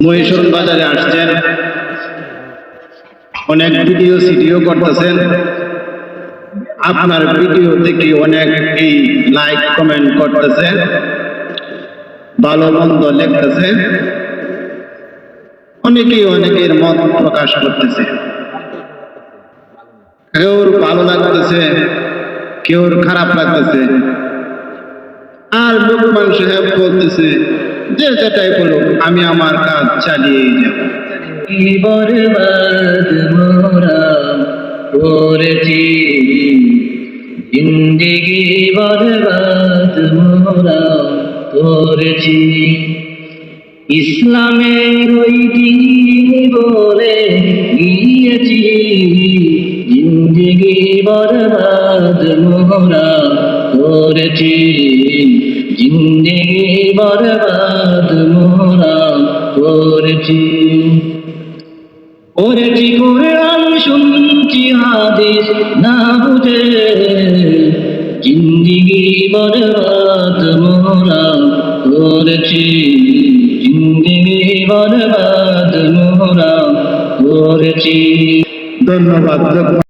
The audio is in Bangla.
মহিষণ বাজারে আসছেন, অনেক ভিডিও সিডিও করতেছেন। আপনার ভিডিও থেকে অনেকেই লাইক কমেন্ট করতেছে, ভালো মন্দ লিখতেছে, অনেকেই অনেকের মত প্রকাশ করতেছে। কেউর ভালো লাগতেছে, কেউর খারাপ লাগতেছে। আর লোকমান সাহেব বলতেছে যে যেটাই বলুক আমি আমার কাজ চালিয়ে যাব। বরবাদ মোরা করেছি, জিন্দেগি বরবাদ মোরা করেছি। ইসলামের ওই দিন বলে গিয়েছি, জিন্দেগি বরবাদ মোরা করেছি, জিন্দেগি বরবাদ মোরা করেছি। পড়েছি কোরআন, শুনছি হাদিস না বুঝে, জিন্দেগি বরবাদ মোরা করেছি, জিন্দেগি বরবাদ মোরা করেছি। ধন্যবাদ।